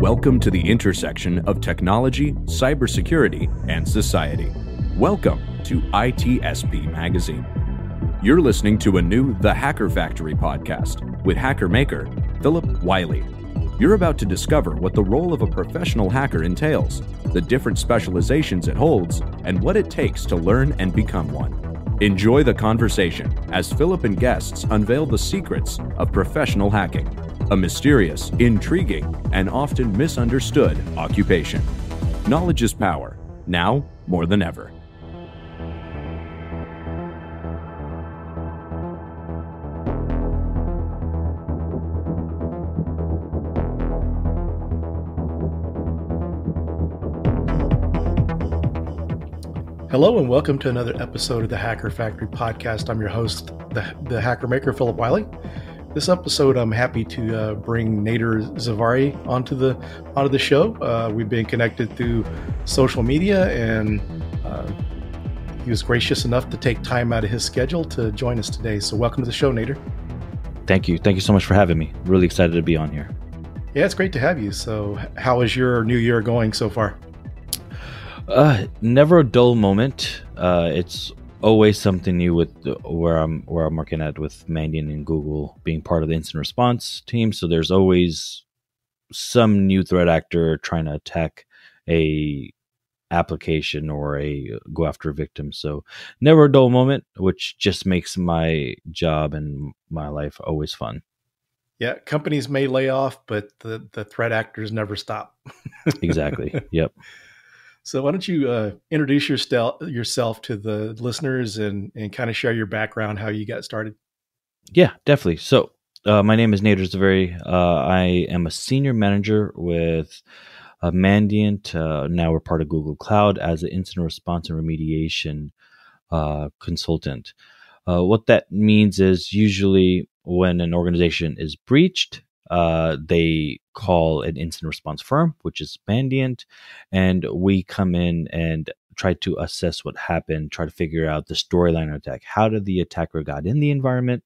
Welcome to the intersection of technology, cybersecurity, and society. Welcome to CISSP Magazine. You're listening to a new The Hacker Factory podcast with hacker maker Phillip Wylie. You're about to discover what the role of a professional hacker entails, the different specializations it holds, and what it takes to learn and become one. Enjoy the conversation as Phillip and guests unveil the secrets of professional hacking, a mysterious, intriguing, and often misunderstood occupation. Knowledge is power, now more than ever. Hello and welcome to another episode of the Hacker Factory podcast. I'm your host, the hacker maker, Phillip Wylie. This episode, I'm happy to bring Nader Zaveri onto the show. We've been connected through social media, and he was gracious enough to take time out of his schedule to join us today. So welcome to the show, Nader. Thank you. Thank you so much for having me. Really excited to be on here. Yeah, it's great to have you. So how is your new year going so far? Never a dull moment. It's always something new with where I'm working at with Mandiant and Google being part of the incident response team. So there's always some new threat actor trying to attack a application or go after a victim. So never a dull moment, which just makes my job and my life always fun. Yeah, companies may lay off, but the threat actors never stop. Exactly. Yep. So why don't you introduce yourself to the listeners and kind of share your background, how you got started? Yeah, definitely. So my name is Nader Zaveri. I am a senior manager with Mandiant. Now we're part of Google Cloud as an incident response and remediation consultant. What that means is usually when an organization is breached, they call an incident response firm, which is Mandiant, and we come in and try to assess what happened, try to figure out the storyline of attack. How did the attacker got in the environment?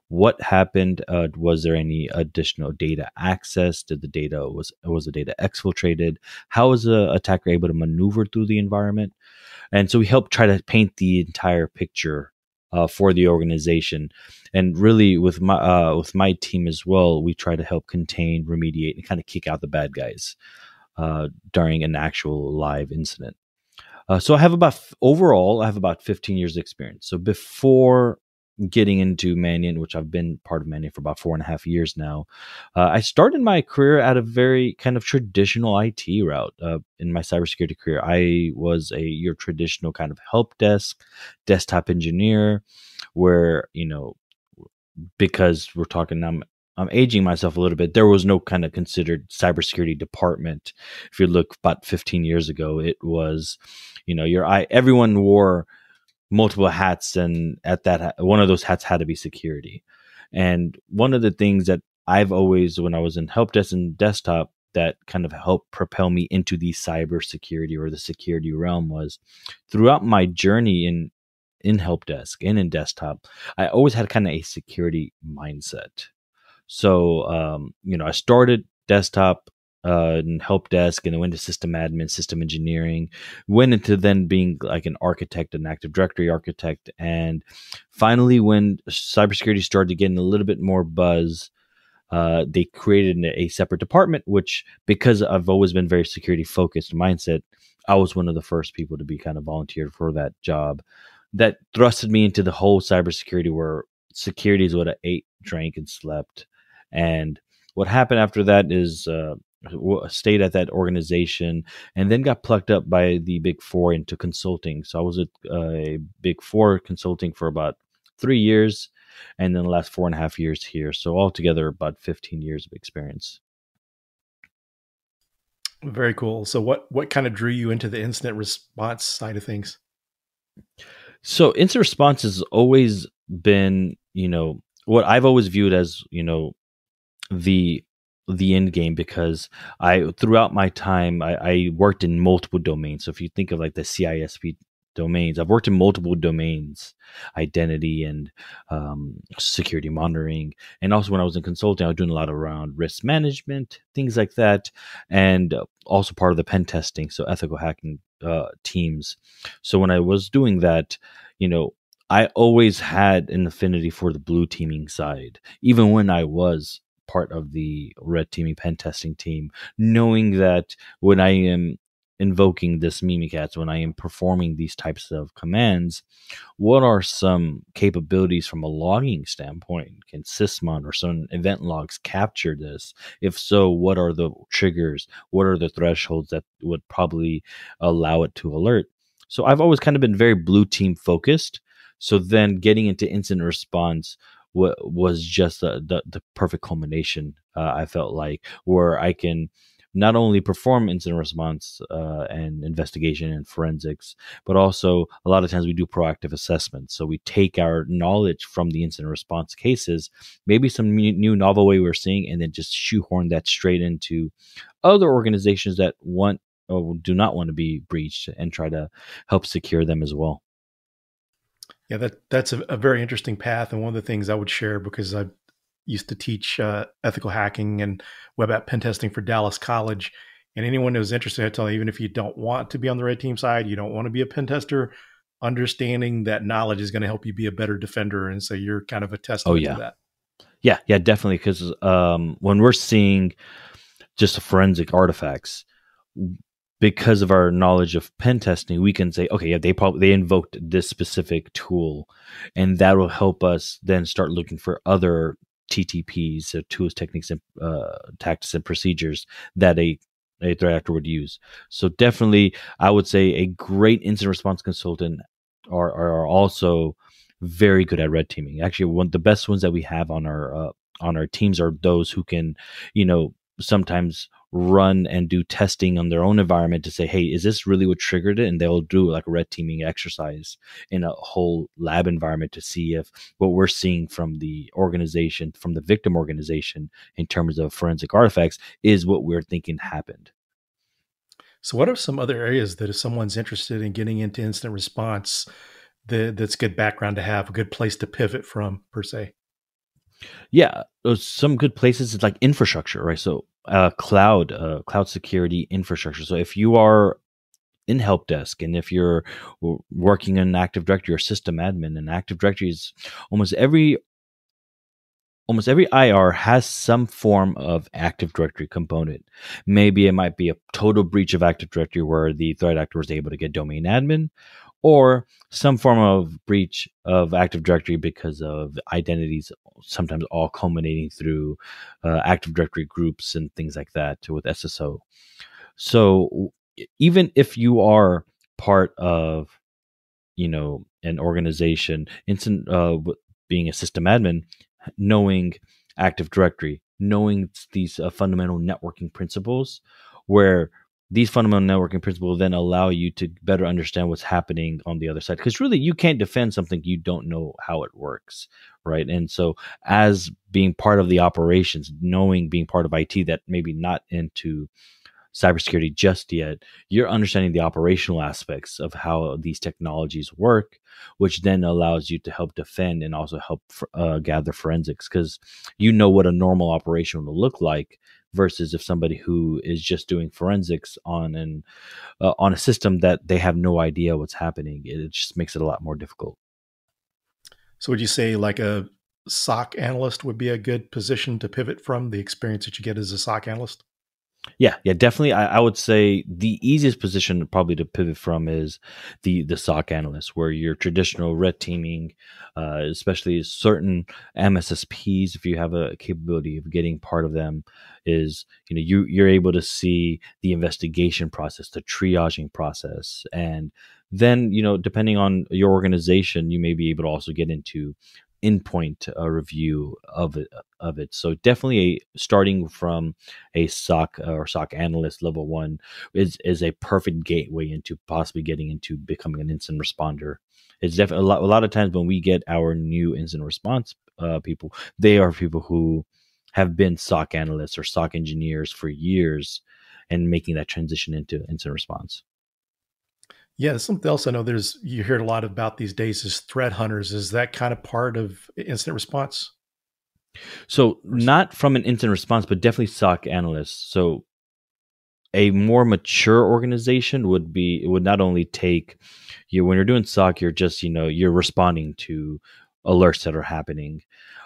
What happened? Was there any additional data access? Was the data exfiltrated? How was the attacker able to maneuver through the environment? And so we help try to paint the entire picture for the organization. And really with my team as well, we try to help contain, remediate, and kind of kick out the bad guys during an actual live incident. So I have about 15 years experience. So before getting into Mandiant, which I've been part of Mandiant for about 4.5 years now, I started my career at a very kind of traditional IT route. In my cybersecurity career, I was your traditional kind of help desk, desktop engineer, where, because we're talking, I'm aging myself a little bit. There was no kind of considered cybersecurity department. If you look about 15 years ago, it was, everyone wore multiple hats, and at that, one of those hats had to be security. And one of the things that I've always, when I was in help desk and desktop, that kind of helped propel me into the cybersecurity or the security realm was throughout my journey in help desk and in desktop, I always had kind of a security mindset. So, I started desktop and help desk, and I went to system admin, system engineering, went into then being like an architect, an Active Directory architect. And finally, when cybersecurity started getting a little bit more buzz, they created a separate department, which, because I've always been very security focused mindset, I was one of the first people to be kind of volunteered for that job. That thrusted me into the whole cybersecurity, where security is what I ate, drank, and slept. And what happened after that is stayed at that organization and then got plucked up by the Big Four into consulting. So I was at a Big Four consulting for about 3 years, and then the last 4.5 years here. So altogether about 15 years of experience. Very cool. So what kind of drew you into the incident response side of things? So incident response has always been, what I've always viewed as, the end game, because throughout my time, I worked in multiple domains. So if you think of like the CISSP domains. I've worked in multiple domains, identity and security monitoring. And also when I was in consulting, I was doing a lot around risk management, things like that. And also part of the pen testing, so ethical hacking teams. So when I was doing that, I always had an affinity for the blue teaming side, even when I was part of the red teaming pen testing team, knowing that when I am invoking this Mimikatz, when I am performing these types of commands, what are some capabilities from a logging standpoint? Can Sysmon or some event logs capture this? If so, what are the triggers? What are the thresholds that would probably allow it to alert? So I've always kind of been very blue team focused. So then getting into incident response was just the perfect culmination, I felt like, where I can not only perform incident response and investigation and forensics, but also a lot of times we do proactive assessments. So we take our knowledge from the incident response cases, maybe some new novel way we're seeing, and then just shoehorn that straight into other organizations that want or do not want to be breached and try to help secure them as well. Yeah, that's a very interesting path, and one of the things I would share, because I used to teach ethical hacking and web app pen testing for Dallas College, and anyone who's interested, I tell you, even if you don't want to be on the red team side, you don't want to be a pen tester, understanding that knowledge is going to help you be a better defender, and so you're kind of a testament to that. Yeah, definitely. Because when we're seeing just the forensic artifacts, because of our knowledge of pen testing, we can say, okay, yeah, they invoked this specific tool, and that will help us then start looking for other TTPs, so tools, techniques, and tactics and procedures that a threat actor would use. So definitely, I would say a great incident response consultant are also very good at red teaming. Actually, one of the best ones that we have on our teams are those who can, sometimes run and do testing on their own environment to say, hey, is this really what triggered it? And they'll do like a red teaming exercise in a whole lab environment to see if what we're seeing from the organization, from the victim organization in terms of forensic artifacts is what we're thinking happened. So what are some other areas that if someone's interested in getting into incident response, that's good background to have, a good place to pivot from, per se? Yeah, some good places is like infrastructure, right? So cloud security infrastructure. So if you are in help desk, and if you're working in Active Directory or system admin, and Active Directory is almost every IR has some form of Active Directory component. Maybe it might be a total breach of Active Directory where the threat actor was able to get domain admin, or some form of breach of Active Directory because of identities, sometimes all culminating through Active Directory groups and things like that with SSO. So even if you are part of, an organization, being a system admin, knowing Active Directory, knowing these fundamental networking principles, where these fundamental networking principles then allow you to better understand what's happening on the other side. Because really, you can't defend something you don't know how it works, right? And so, as being part of the operations, being part of IT that maybe not into cybersecurity just yet, you're understanding the operational aspects of how these technologies work, which then allows you to help defend and also help gather forensics, because you know what a normal operation will look like versus if somebody who is just doing forensics on a system that they have no idea what's happening. It just makes it a lot more difficult. So would you say like a SOC analyst would be a good position to pivot from, the experience that you get as a SOC analyst? Yeah, definitely. I would say the easiest position probably to pivot from is the SOC analyst, where your traditional red teaming, especially certain MSSPs, if you have a capability of getting part of them, is you're able to see the investigation process, the triaging process, and then depending on your organization, you may be able to also get into endpoint review of it. So definitely starting from a SOC or SOC analyst level 1 is a perfect gateway into possibly getting into becoming an incident responder. It's definitely a lot of times when we get our new incident response people, they are people who have been SOC analysts or SOC engineers for years and making that transition into incident response. Yeah, something else I know you hear a lot about these days is threat hunters. Is that kind of part of incident response? So Or not from an incident response, but definitely SOC analysts. So a more mature organization would not only take you when you're doing SOC, you're just, you're responding to alerts that are happening.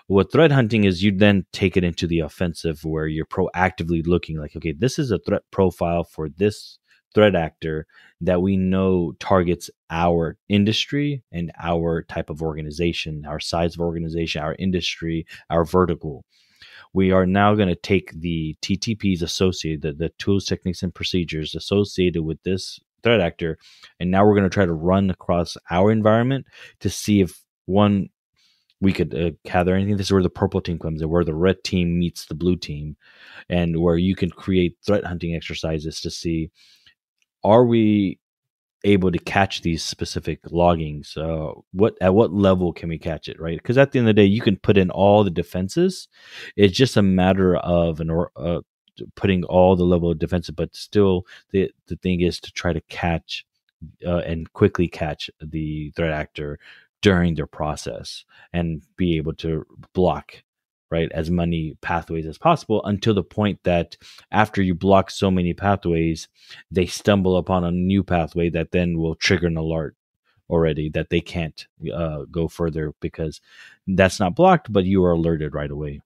What threat hunting is, you then take it into the offensive where you're proactively looking like, okay, this is a threat profile for this threat actor that we know targets our industry and our type of organization, our size of organization, our industry, our vertical. We are now going to take the TTPs associated, the tools, techniques, and procedures associated with this threat actor, and now we're going to try to run across our environment to see if one we could gather anything. This is where the purple team comes in, where the red team meets the blue team, and where you can create threat hunting exercises to see, are we able to catch these specific loggings? What level can we catch it, right? Because at the end of the day, you can put in all the defenses. It's just a matter of putting all the level of defenses, but still the thing is to try to catch and quickly catch the threat actor during their process and be able to block, right, as many pathways as possible, until the point that after you block so many pathways, they stumble upon a new pathway that then will trigger an alert already that they can't go further because that's not blocked, but you are alerted right away.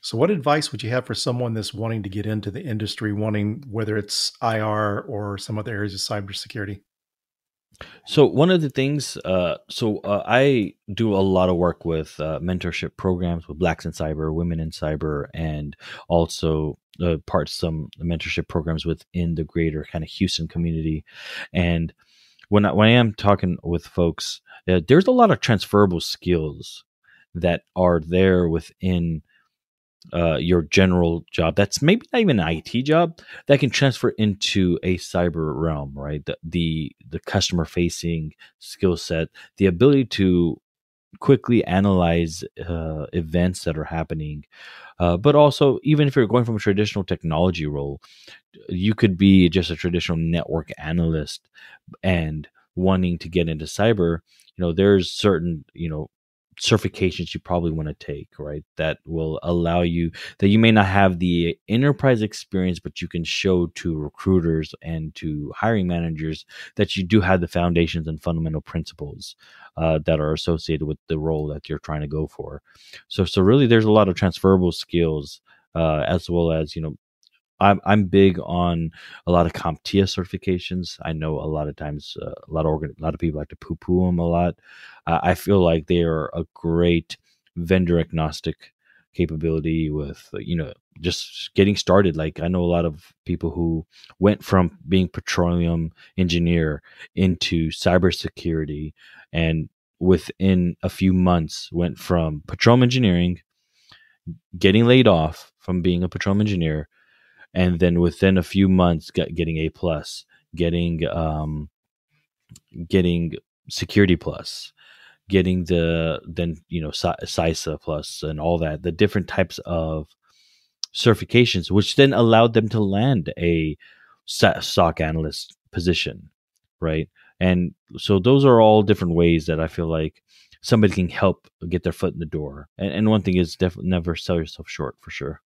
So, what advice would you have for someone that's wanting to get into the industry, wanting whether it's IR or some other areas of cybersecurity? So one of the things, I do a lot of work with mentorship programs with Blacks in Cyber, Women in Cyber, and also some mentorship programs within the greater kind of Houston community. And when I am talking with folks, there's a lot of transferable skills that are there within your general job that's maybe not even an IT job that can transfer into a cyber realm, right? The customer facing skill set, the ability to quickly analyze events that are happening, but also even if you're going from a traditional technology role, you could be just a traditional network analyst and wanting to get into cyber. There's certain certifications you probably want to take, right, that will allow you, that you may not have the enterprise experience, but you can show to recruiters and to hiring managers that you do have the foundations and fundamental principles that are associated with the role that you're trying to go for. So really there's a lot of transferable skills, as well as, I'm big on a lot of CompTIA certifications. I know a lot of times a lot of people like to poo-poo them a lot. I feel like they are a great vendor agnostic capability with just getting started. Like I know a lot of people who went from being petroleum engineer into cybersecurity, and within a few months went from petroleum engineering, getting laid off from being a petroleum engineer, and then within a few months getting A plus, getting security plus, getting CISA plus, and all that, the different types of certifications, which then allowed them to land a SOC analyst position, right? And so those are all different ways that I feel like somebody can help get their foot in the door. And one thing is definitely never sell yourself short, for sure.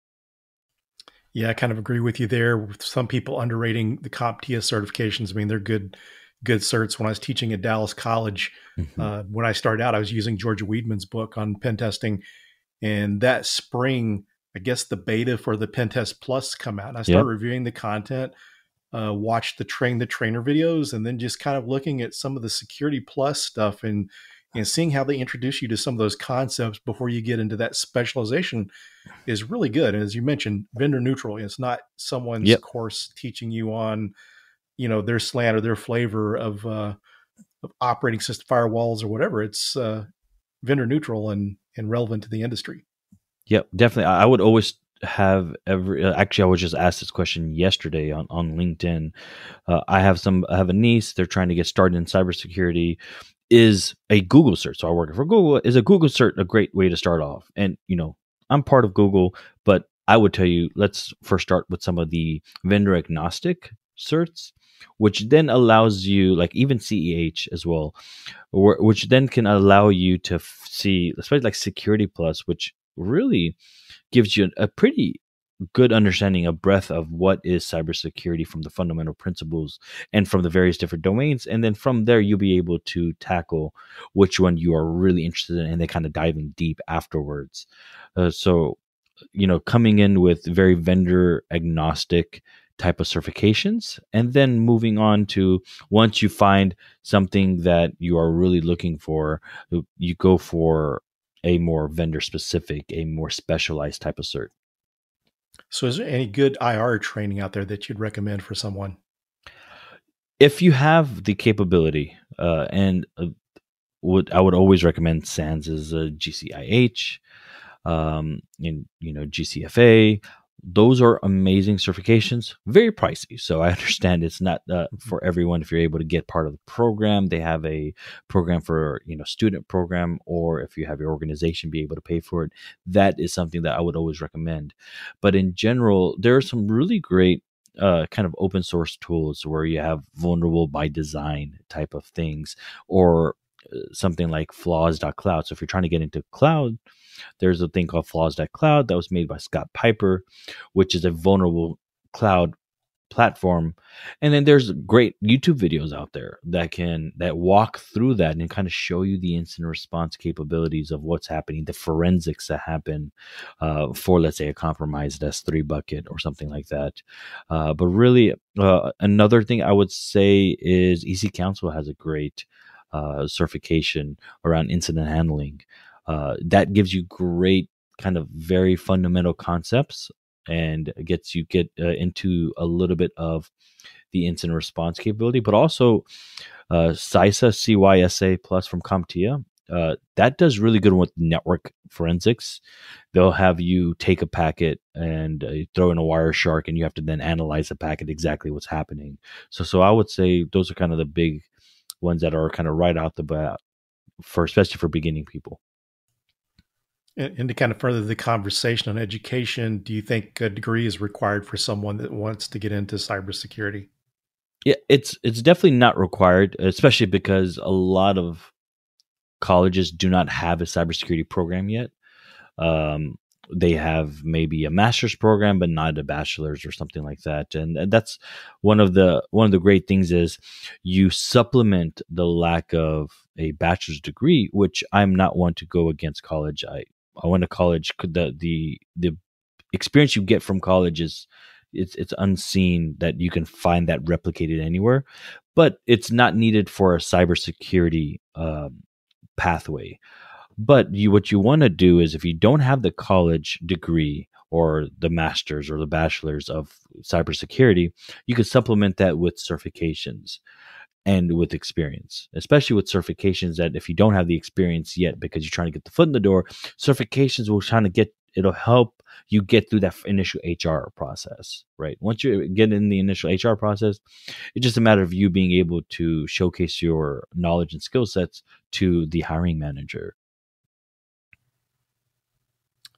Yeah, I kind of agree with you there. With some people underrating the CompTIA certifications. I mean, they're good certs. When I was teaching at Dallas College, Mm-hmm. when I started out, I was using Georgia Weidman's book on pen testing, and that spring, I guess the beta for the Pen Test Plus come out, and I started Yep. reviewing the content, watched the trainer videos, and then just kind of looking at some of the Security Plus stuff and seeing how they introduce you to some of those concepts before you get into that specialization is really good. And as you mentioned, vendor neutral. It's not someone's Yep. course teaching you on, their slant or their flavor of operating system firewalls or whatever. It's vendor neutral and relevant to the industry. Yep, definitely. I would always have every. Actually, I was just asked this question yesterday on LinkedIn. I have a niece. They're trying to get started in cybersecurity. Is a Google search? So I work for Google. Is a Google search a great way to start off? And I'm part of Google, but I would tell you, let's first start with some of the vendor agnostic certs, which then allows you, like even CEH as well, which then can allow you to see, especially like Security Plus, which really gives you a pretty good understanding, a breadth of what is cybersecurity from the fundamental principles and from the various different domains. And then from there, you'll be able to tackle which one you are really interested in and then kind of diving deep afterwards. So, coming in with very vendor agnostic type of certifications, and then moving on to, once you find something that you are really looking for, you go for a more vendor specific, a more specialized type of cert. So is there any good IR training out there that you'd recommend for someone? If you have the capability, and I would always recommend SANS' GCIH, and GCFA. Those are amazing certifications, very pricey. So I understand it's not for everyone. If you're able to get part of the program, they have a program for student program, or if you have your organization be able to pay for it, that is something that I would always recommend. But in general, there are some really great kind of open source tools where you have vulnerable by design type of things, or something like flaws.cloud. So if you're trying to get into cloud, there's a thing called flaws.cloud that was made by Scott Piper, which is a vulnerable cloud platform. And then there's great YouTube videos out there that walk through that and kind of show you the incident response capabilities of what's happening, the forensics that happen for, let's say, a compromised S3 bucket or something like that. But really, another thing I would say is EC Council has a great certification around incident handling. That gives you great kind of very fundamental concepts and gets you into a little bit of the incident response capability, but also CISSP Plus from CompTIA. That does really good with network forensics. They'll have you take a packet and throw in a Wireshark, and you have to then analyze the packet, exactly what's happening. So I would say those are kind of the big ones that are kind of right out the bat, especially for beginning people. And to kind of further the conversation on education, do you think a degree is required for someone that wants to get into cybersecurity? Yeah, it's definitely not required, especially because a lot of colleges do not have a cybersecurity program yet. They have maybe a master's program, but not a bachelor's or something like that. And that's one of the great things is you supplement the lack of a bachelor's degree, which I'm not one to go against college. I went to college. The experience you get from college is it's unseen that you can find that replicated anywhere, but it's not needed for a cybersecurity pathway. But what you want to do is, if you don't have the college degree or the master's or the bachelor's of cybersecurity, you can supplement that with certifications and with experience, especially with certifications that if you don't have the experience yet because you're trying to get the foot in the door, certifications will it'll help you get through that initial HR process, right? Once you get in the initial HR process, it's just a matter of you being able to showcase your knowledge and skill sets to the hiring manager.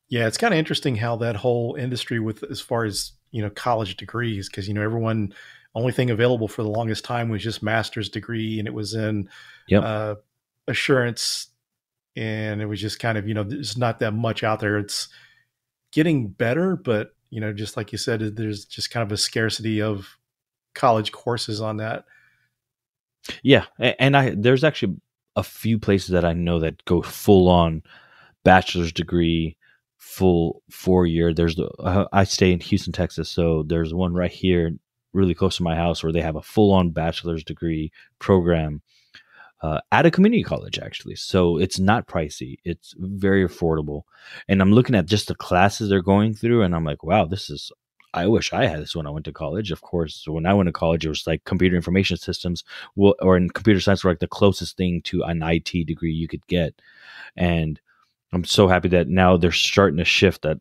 Yeah, it's kind of interesting how that whole industry with as far as, college degrees, because, everyone, only thing available for the longest time was just master's degree, and it was in assurance, and it was just kind of, there's not that much out there. It's getting better, but, just like you said, there's just kind of a scarcity of college courses on that. Yeah, and there's actually a few places that I know that go full on bachelor's degree, full 4-year. I stay in Houston, Texas, so there's one right here really close to my house where they have a full-on bachelor's degree program at a community college, actually. So it's not pricey. It's very affordable. And I'm looking at just the classes they're going through, and I'm like, wow, I wish I had this when I went to college. Of course, when I went to college, it was like computer information systems or in computer science were like the closest thing to an IT degree you could get. And I'm so happy that now they're starting to shift that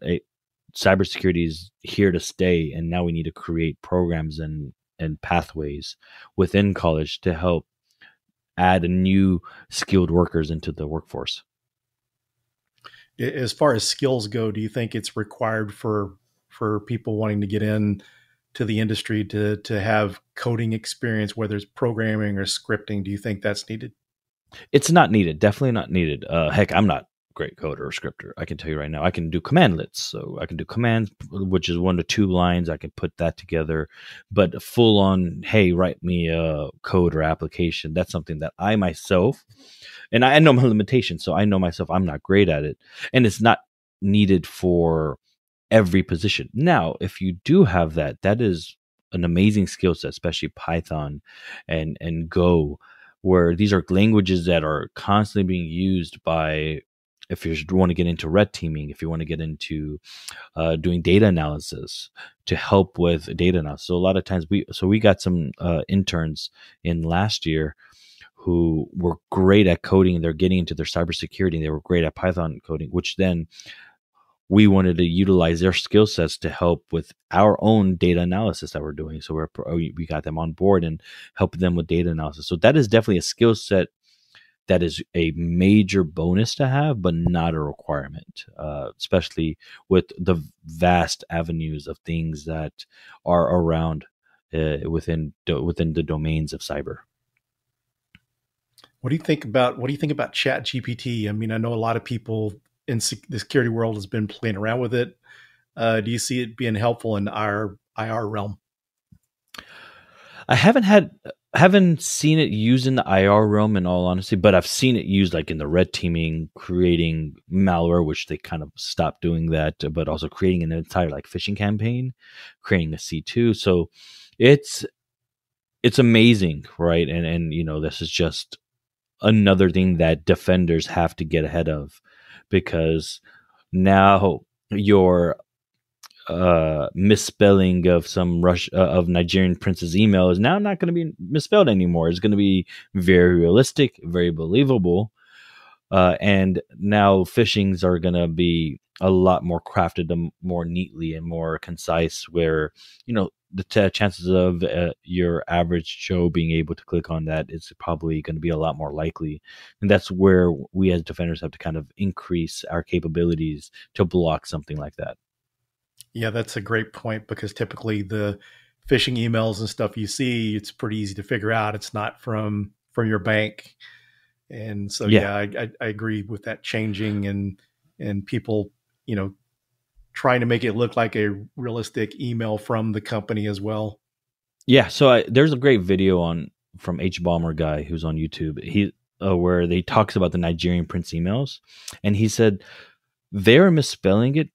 cybersecurity is here to stay, and now we need to create programs and pathways within college to help add new skilled workers into the workforce. As far as skills go, do you think it's required for people wanting to get in to the industry to have coding experience, whether it's programming or scripting? Do you think that's needed? It's not needed. Definitely not needed. Heck, I'm not a great coder or scripter. I can tell you right now. I can do commandlets, so I can do commands, which is 1 to 2 lines. I can put that together, but full on, hey, write me a code or application. That's something that I myself, and I know my limitations, so I know myself. I'm not great at it, and it's not needed for every position. Now, if you do have that, that is an amazing skill set, especially Python and Go, where these are languages that are constantly being used by, if you want to get into red teaming, if you want to get into doing data analysis to help with data analysis. So a lot of times we got some interns in last year who were great at coding, and they're getting into their cybersecurity, and they were great at Python coding, which then we wanted to utilize their skill sets to help with our own data analysis that we're doing. So we got them on board and helped them with data analysis. So that is definitely a skill set that is a major bonus to have, but not a requirement, especially with the vast avenues of things that are around within the domains of cyber. What do you think about Chat GPT? I mean, I know a lot of people in the security world has been playing around with it. Do you see it being helpful in our IR realm? I haven't seen it used in the IR realm, in all honesty, but I've seen it used like in the red teaming, creating malware, which they kind of stopped doing that, but also creating an entire like phishing campaign, creating a C2. So it's amazing, right? And this is just another thing that defenders have to get ahead of, because now your misspelling of some of Nigerian prince's email is now not going to be misspelled anymore. It's going to be very realistic, very believable, and now phishings are going to be a lot more crafted, more neatly and more concise, where the chances of your average Joe being able to click on that is probably going to be a lot more likely. And that's where we as defenders have to kind of increase our capabilities to block something like that. Yeah, that's a great point, because typically the phishing emails and stuff you see, it's pretty easy to figure out it's not from your bank. And so, yeah, I agree with that changing and people, trying to make it look like a realistic email from the company as well. Yeah. So there's a great video from H Bomber guy who's on YouTube. Where they talks about the Nigerian prince emails, and he said they're misspelling it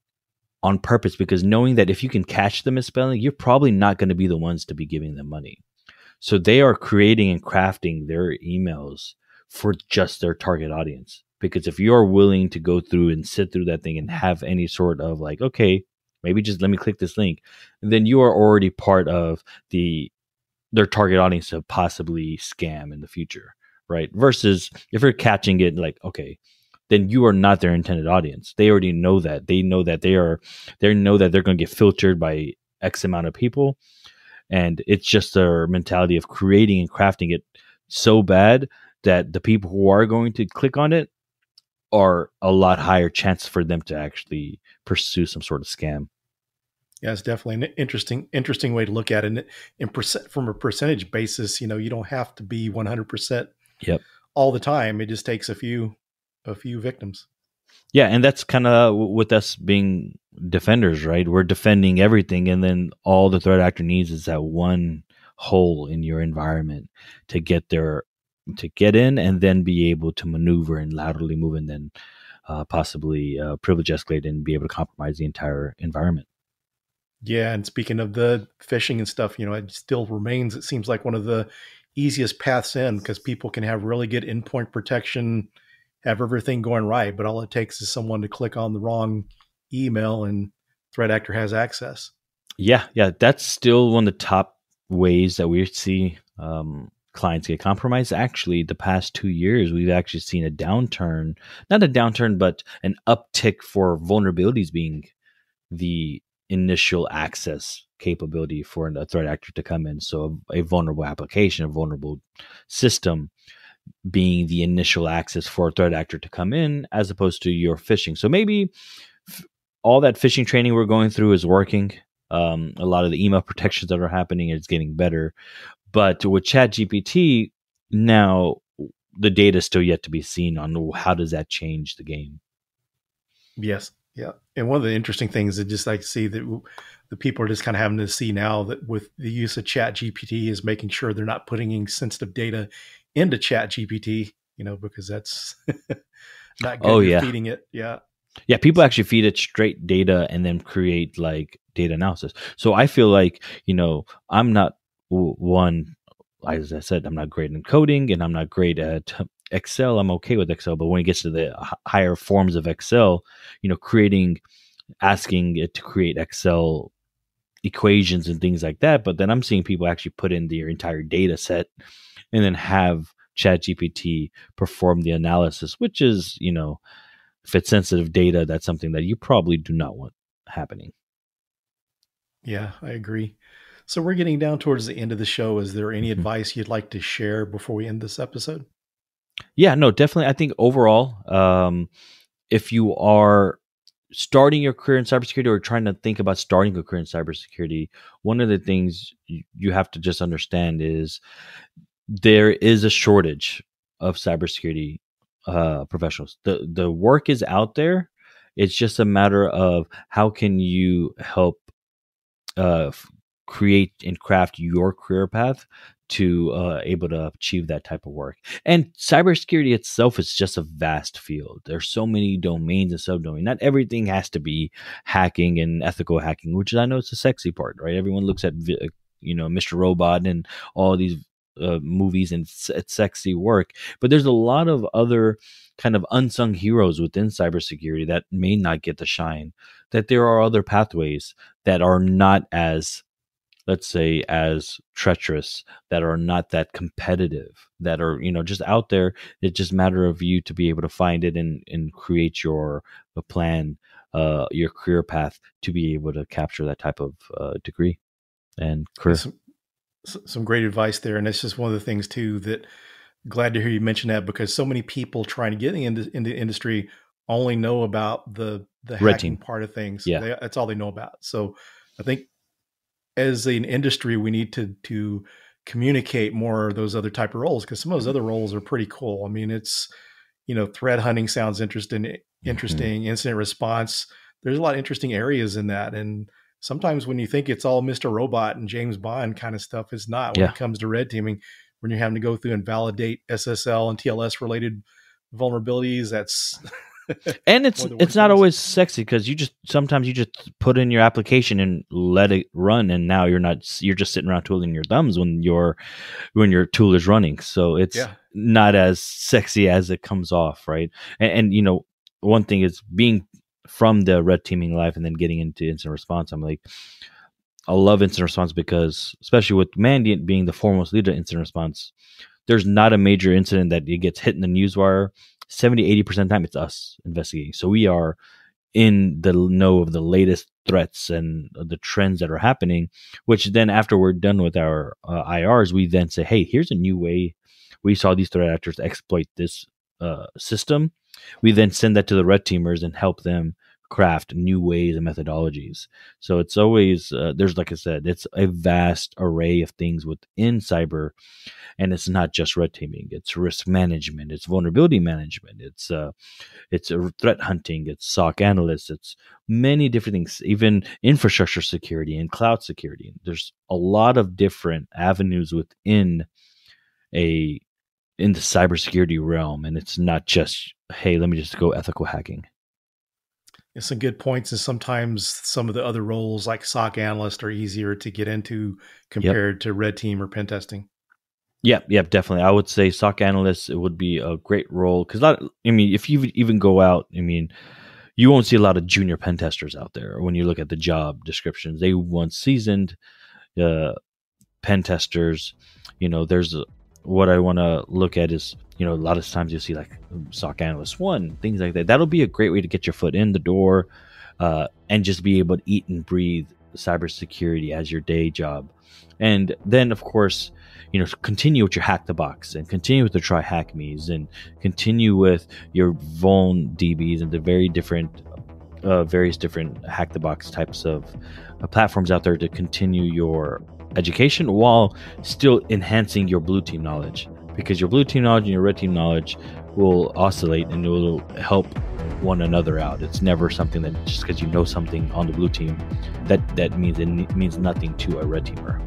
on purpose, because knowing that if you can catch the misspelling, you're probably not going to be the ones to be giving them money. So they are creating and crafting their emails for just their target audience. Because if you're willing to go through and sit through that thing and have any sort of like, okay, maybe just let me click this link, then you are already part of their target audience to possibly scam in the future, right? Versus if you're catching it like, okay, then you are not their intended audience. They already know that. They know that they know that they're going to get filtered by X amount of people. And it's just their mentality of creating and crafting it so bad that the people who are going to click on it are a lot higher chance for them to actually pursue some sort of scam. Yeah, it's definitely an interesting way to look at it. And from a percentage basis, you don't have to be 100% all the time. It just takes a few victims. Yeah, and that's kind of with us being defenders, right? We're defending everything, and then all the threat actor needs is that one hole in your environment to get in, and then be able to maneuver and laterally move, and then possibly privilege escalate and be able to compromise the entire environment. Yeah, and speaking of the phishing and stuff, it still remains, it seems like, one of the easiest paths in, because people can have really good endpoint protection, have everything going right, but all it takes is someone to click on the wrong email and threat actor has access. Yeah, that's still one of the top ways that we see clients get compromised. Actually, the past 2 years, we've actually seen a downturn, not a downturn, but an uptick for vulnerabilities being the initial access capability for a threat actor to come in. So a vulnerable application, a vulnerable system being the initial access for a threat actor to come in, as opposed to your phishing. So maybe all that phishing training we're going through is working. A lot of the email protections that are happening is getting better. But with ChatGPT, now the data is still yet to be seen on how does that change the game. Yes. Yeah. And one of the interesting things is just like see that the people are just kind of having to see now that with the use of Chat GPT is making sure they're not putting in sensitive data into Chat GPT, because that's not good. Oh, You're yeah. feeding it. Yeah. Yeah, people actually feed it straight data and then create like data analysis. So I feel like, I'm not one, as I said, I'm not great in coding and I'm not great at Excel. I'm okay with Excel, but when it gets to the higher forms of Excel, asking it to create Excel equations and things like that. But then I'm seeing people actually put in their entire data set and then have ChatGPT perform the analysis, which is, if it's sensitive data, that's something that you probably do not want happening. Yeah, I agree. So we're getting down towards the end of the show. Is there any advice you'd like to share before we end this episode? Yeah, no, definitely. I think overall, if you are starting your career in cybersecurity or trying to think about starting a career in cybersecurity, one of the things you have to just understand is there is a shortage of cybersecurity professionals. The work is out there. It's just a matter of how can you help create and craft your career path to able to achieve that type of work. And cybersecurity itself is just a vast field. There's so many domains and subdomains. Not everything has to be hacking and ethical hacking, which I know is the sexy part, right? Everyone looks at Mr. Robot and all these movies and it's sexy work, but there's a lot of other kind of unsung heroes within cybersecurity that may not get the shine. That there are other pathways that are not as, let's say, as treacherous, that are not that competitive, that are just out there. It's just a matter of you to be able to find it and create your plan, your career path to be able to capture that type of degree and career. Some great advice there, and it's just one of the things too that glad to hear you mention that because so many people trying to get into the industry only know about the Red hacking team part of things. Yeah, that's all they know about. So I think as an industry, we need to communicate more of those other type of roles because some of those other roles are pretty cool. I mean, it's threat hunting sounds interesting. Incident response. There's a lot of interesting areas in that, and sometimes when you think it's all Mr. Robot and James Bond kind of stuff, it's not when it comes to red teaming, when you're having to go through and validate SSL and TLS related vulnerabilities. That's and it's not always sexy because sometimes you just put in your application and let it run, and now you're just sitting around twiddling your thumbs when your tool is running. So it's not as sexy as it comes off, right? And one thing is being from the red teaming life and then getting into incident response. I'm like, I love incident response because, especially with Mandiant being the foremost leader in incident response, there's not a major incident that it gets hit in the newswire. 70-80% of the time, it's us investigating. So we are in the know of the latest threats and the trends that are happening, which then after we're done with our IRs, we then say, hey, here's a new way. We saw these threat actors exploit this system. We then send that to the red teamers and help them craft new ways and methodologies. So it's always, there's, like I said, it's a vast array of things within cyber. And it's not just red teaming. It's risk management. It's vulnerability management. It's threat hunting. It's SOC analysts. It's many different things, even infrastructure security and cloud security. There's a lot of different avenues within the cybersecurity realm. And it's not just, hey, let me just go ethical hacking. Some good points, and sometimes some of the other roles like SOC analyst are easier to get into compared to red team or pen testing. Yep, definitely. I would say SOC analyst, it would be a great role because if you even go out, you won't see a lot of junior pen testers out there. When you look at the job descriptions, they want seasoned pen testers. There's what I want to look at is, a lot of times you'll see like SOC analyst 1, things like that. That'll be a great way to get your foot in the door and just be able to eat and breathe cybersecurity as your day job. And then, of course, continue with your hack the box and continue with the try hack me's and continue with your vuln DBs and the very different various different hack the box types of platforms out there to continue your education while still enhancing your blue team knowledge, because your blue team knowledge and your red team knowledge will oscillate and it will help one another out. It's never something that just because you know something on the blue team that means nothing to a red teamer.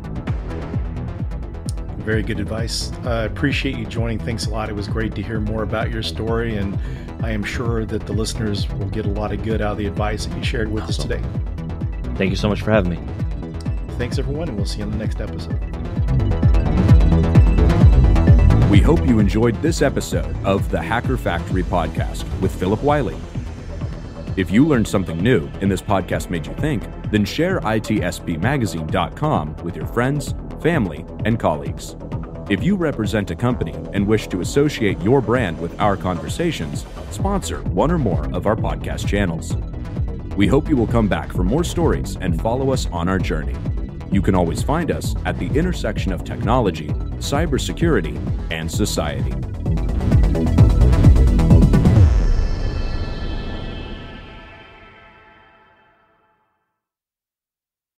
Very good advice. I appreciate you joining. Thanks a lot. It was great to hear more about your story, and I am sure that the listeners will get a lot of good out of the advice that you shared with us today. Thank you so much for having me. Thanks, everyone, and we'll see you on the next episode. We hope you enjoyed this episode of the Hacker Factory podcast with Phillip Wylie. If you learned something new and this podcast made you think, then share itspmagazine.com with your friends, family, and colleagues. If you represent a company and wish to associate your brand with our conversations, sponsor one or more of our podcast channels. We hope you will come back for more stories and follow us on our journey. You can always find us at the intersection of technology, cybersecurity, and society.